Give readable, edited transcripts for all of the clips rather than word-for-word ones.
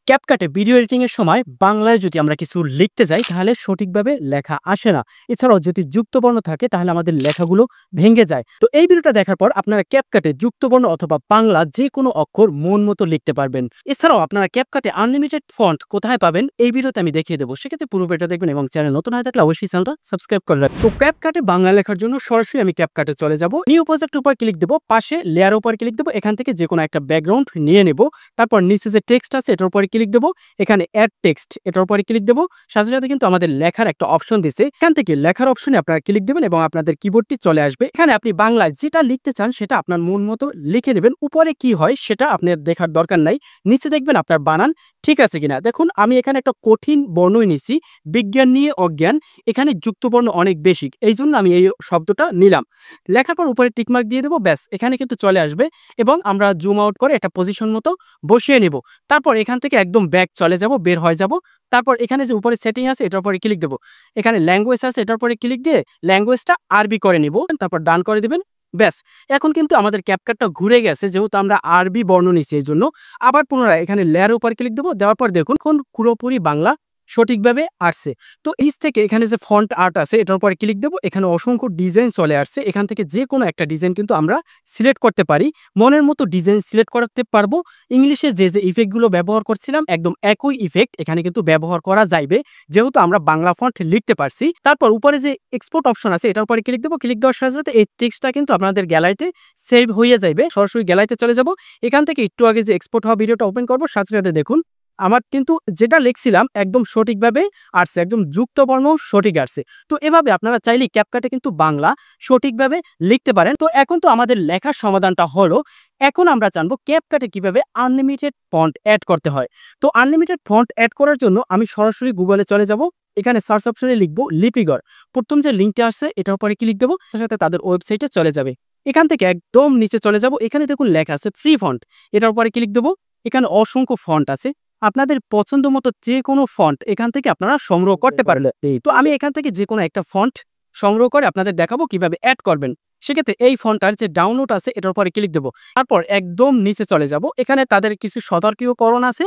ক্যাপকাটে video editing এর সময় বাংলায় যদি আমরা কিছু লিখতে যাই তাহলে সঠিকভাবে লেখা আসে না। এছাড়াও যদি যুক্তবর্ণ থাকে তাহলে আমাদের লেখাগুলো ভেঙে যায়। তো এই ভিডিওটা দেখার পর আপনারা ক্যাপকাটে যুক্তবর্ণ অথবা বাংলা যে কোনো অক্ষর মন মতো লিখতে পারবেন। এছাড়াও আপনারা ক্যাপকাটে আনলিমিটেড ফন্ট কোথায় পাবেন এই ভিডিওতে আমি দেখিয়ে দেবো। সেক্ষেত্রে পুরো ভিডিওটা দেখবেন এবং চ্যানেল নতুন হয়ে থাকলে অবশ্যই চ্যানেলটা সাবস্ক্রাইব করে রাখবেন। তো ক্যাপকাটে বাংলা লেখার জন্য সরাসরি আমি ক্যাপকাটে চলে যাব। নিউ প্রজেক্টের উপর ক্লিক দেবো, পাশে লেয়ারের উপর ক্লিক দেবো, এখান থেকে যে কোনো একটা ব্যাকগ্রাউন্ড নিয়ে নেব। তারপর নিচে যে টেক্সট আছে এটার উপরে ক্লিক দেবো, এখানে অ্যাড টেক্সট এটার উপরে ক্লিক দেবো। সাথে সাথে কিন্তু আমাদের লেখার একটা অপশন দিছে, এখান থেকে লেখার অপশনে আপনারা ক্লিক দেবেন এবং আপনাদের কিবোর্ডটি চলে আসবে। এখানে আপনি বাংলায় যেটা লিখতে চান সেটা আপনার মন মতো লিখে নেবেন। উপরে কি হয় সেটা আপনার দেখার দরকার নাই, নিচে দেখবেন আপনার বানান ঠিক আছে কিনা। দেখুন আমি এখানে একটা কঠিন বর্ণই নিছি, বিজ্ঞান নিয়ে অজ্ঞান, এখানে যুক্তবর্ণ অনেক বেশি, এই জন্য আমি এই শব্দটা নিলাম। লেখার পর উপরে টিকমার্ক দিয়ে দেবো, ব্যাস এখানে কিন্তু চলে আসবে এবং আমরা জুম আউট করে একটা পজিশন মতো বসিয়ে নেব। তারপর এখান থেকে একদম ব্যাক চলে যাব, বের হয়ে যাব। তারপর এখানে যে উপরে সেটিং আছে এটার উপরে ক্লিক দেবো, এখানে ল্যাঙ্গুয়েজ আছে এটার উপরে ক্লিক দিয়ে ল্যাঙ্গুয়েজটা আরবি করে নিব, তারপর ডান করে দিবেন। ব্যাস এখন কিন্তু আমাদের ক্যাপকাটটা ঘুরে গেছে, যেহেতু আমরা আরবি বর্ণ নিচ্ছি এই জন্য। আবার পুনরায় এখানে লেয়ারের উপর ক্লিক দেবো, দেওয়ার পর দেখুন কোন পুরোপুরি বাংলা সঠিকভাবে আসছে। তো এই থেকে এখানে যে ফন্ট আর্ট আছে এটার উপরে ক্লিক দেবো, এখানে অসংখ্য ডিজাইন চলে আসছে। এখান থেকে যে কোনো একটা ডিজাইন কিন্তু আমরা সিলেক্ট করতে পারি, মনের মতো ডিজাইন সিলেক্ট করতে পারবো। ইংলিশে যে যে ইফেক্টগুলো ব্যবহার করছিলাম একদম একই ইফেক্ট এখানে কিন্তু ব্যবহার করা যাইবে, যেহেতু আমরা বাংলা ফন্ট লিখতে পারছি। তারপর উপরে যে এক্সপোর্ট অপশন আছে এটার উপরে ক্লিক দেবো, ক্লিক দেওয়ার সাথে সাথে এই টেক্সটটা কিন্তু আপনাদের গ্যালারিতে সেভ হয়ে যাবে। সরাসরি গ্যালারিতে চলে যাব, এখান থেকে একটু আগে যে এক্সপোর্ট হওয়া ভিডিওটা ওপেন করবো, সাথে সাথে দেখুন আমার কিন্তু যেটা লিখছিলাম একদম সঠিকভাবে আসছে, একদম যুক্তবর্ণ সঠিক আসছে। তো এভাবে আপনারা চাইলেই ক্যাপকাটে কিন্তু বাংলা সঠিকভাবে লিখতে পারেন। তো এখন তো আমাদের লেখার সমাধানটা হলো, এখন আমরা জানবো ক্যাপকাটে কিভাবে আনলিমিটেড ফন্ট অ্যাড করতে হয়। তো আনলিমিটেড ফন্ট অ্যাড করার জন্য আমি সরাসরি গুগলে চলে যাব, এখানে সার্চ অপশনে লিখবো লিপিগর। প্রথম যে লিঙ্কটা আসছে এটার উপরে ক্লিক দেবো, সাথে সাথে তাদের ওয়েবসাইটে চলে যাবে। এখান থেকে একদম নিচে চলে যাব, এখানে দেখুন লেখা আছে ফ্রি ফন্ট, এটার উপরে ক্লিক দেবো। এখানে অসংখ্য ফন্ট আছে, আপনাদের পছন্দ মতো যে কোনো ফন্ট এখান থেকে আপনারা সংগ্রহ করতে পারবেন। তো আমি এখান থেকে যে কোনো একটা ফন্ট সংগ্রহ করে আপনাদের দেখাবো কিভাবে অ্যাড করবেন। সেক্ষেত্রে এই ফন্টটার যে ডাউনলোড আছে এটার উপরে ক্লিক দেবো, তারপর একদম নিচে চলে যাব, এখানে তাদের কিছু সতর্কীকরণ আছে,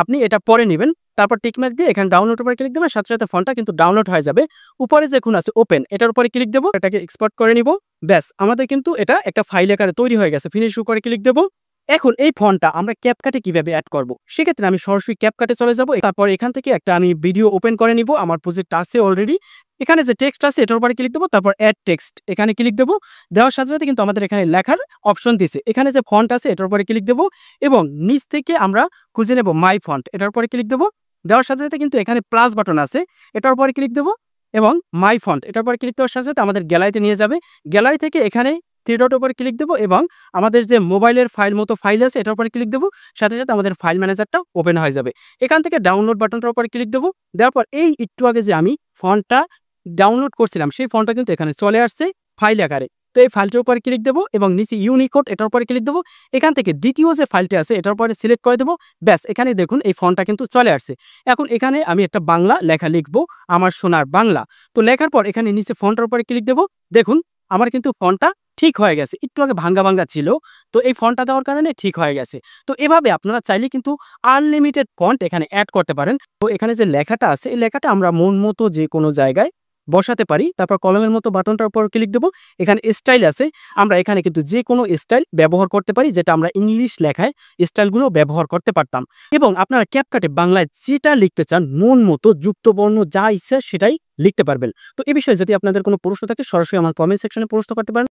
আপনি এটা পরে নেবেন। তারপর টিকমার্ক দিয়ে এখানে ডাউনলোড উপরে ক্লিক দেবেন, সাথে সাথে ফন্টটা কিন্তু ডাউনলোড হয়ে যাবে। উপরে দেখুন আছে ওপেন, এটার উপরে ক্লিক দেবো, এটাকে এক্সপোর্ট করে নিব। ব্যাস আমাদের কিন্তু এটা একটা ফাইল আকারে তৈরি হয়ে গেছে। ফিনিশ উপরে ক্লিক দেবো। এখন এই ফন্টটা আমরা ক্যাপকাটে কিভাবে অ্যাড করব, সেক্ষেত্রে আমি সরাসরি ক্যাপকাটে চলে যাব। তারপর এখান থেকে একটা আমি ভিডিও ওপেন করে নিব, আমার প্রজেক্ট আছে অলরেডি। এখানে যে টেক্সট আছে এটার উপরে ক্লিক দেবো, তারপর অ্যাড টেক্সট এখানে ক্লিক দেবো। দেওয়ার সাথে সাথে কিন্তু আমাদের এখানে লেখার অপশন দিছে, এখানে যে ফন্ট আছে এটার উপরে ক্লিক দেবো এবং নিচ থেকে আমরা খুঁজে নেব মাই ফন্ট, এটার উপরে ক্লিক দেবো। দেওয়ার সাথে সাথে কিন্তু এখানে প্লাস বাটন আছে, এটার উপরে ক্লিক দেবো এবং মাই ফন্ট এটার উপরে ক্লিক দেওয়ার সাথে সাথে আমাদের গ্যালারিতে নিয়ে যাবে। গ্যালারি থেকে এখানে থ্রি ডট উপরে ক্লিক দেবো এবং আমাদের যে মোবাইলের ফাইল মতো ফাইল আছে এটার উপরে ক্লিক দেবো, সাথে সাথে আমাদের ফাইল ম্যানেজারটা ওপেন হয়ে যাবে। এখান থেকে ডাউনলোড বাটনটার উপরে ক্লিক দেবো, দেওয়ার পর এই একটু আগে যে আমি ফন্টটা ডাউনলোড করছিলাম সেই ফন্টটা কিন্তু এখানে চলে আসছে ফাইল আকারে। তো এই ফাইলটার উপরে ক্লিক দেবো এবং নিচে ইউনিকোড এটার উপরে ক্লিক দেবো। এখান থেকে দ্বিতীয় যে ফাইলটা আছে এটার উপরে সিলেক্ট করে দেবো। ব্যাস এখানে দেখুন এই ফন্টটা কিন্তু চলে আসছে। এখন এখানে আমি একটা বাংলা লেখা লিখবো, আমার সোনার বাংলা। তো লেখার পর এখানে নিচে ফন্টটার উপরে ক্লিক দেবো, দেখুন আমার কিন্তু ফন্টটা ঠিক হয়ে গেছে, একটু আগে ভাঙ্গা ভাঙ্গা ছিল, তো এই ফন্টটা দেওয়ার কারণে ঠিক হয়ে গেছে। তো এভাবে আপনারা চাইলে কিন্তু আনলিমিটেড ফন্ট এখানে অ্যাড করতে পারেন। তো এখানে যে লেখাটা আছে এই লেখাটা আমরা মন মতো যে কোনো জায়গায় বসাতে পারি। তারপর কলমের মতো বাটনটার উপর ক্লিক দেবো, এখানে স্টাইল আছে, আমরা এখানে কিন্তু যে কোনো স্টাইল ব্যবহার করতে পারি, যেটা আমরা ইংলিশ লেখায় স্টাইলগুলো ব্যবহার করতে পারতাম। এবং আপনারা ক্যাপকাটে বাংলায় যেটা লিখতে চান মন মতো যুক্তবর্ণ যা ইচ্ছা সেটাই লিখতে পারবেন। তো এই বিষয়ে যদি আপনাদের কোনো প্রশ্ন থাকে সরাসরি আমার কমেন্ট সেকশনে প্রশ্ন করতে পারেন।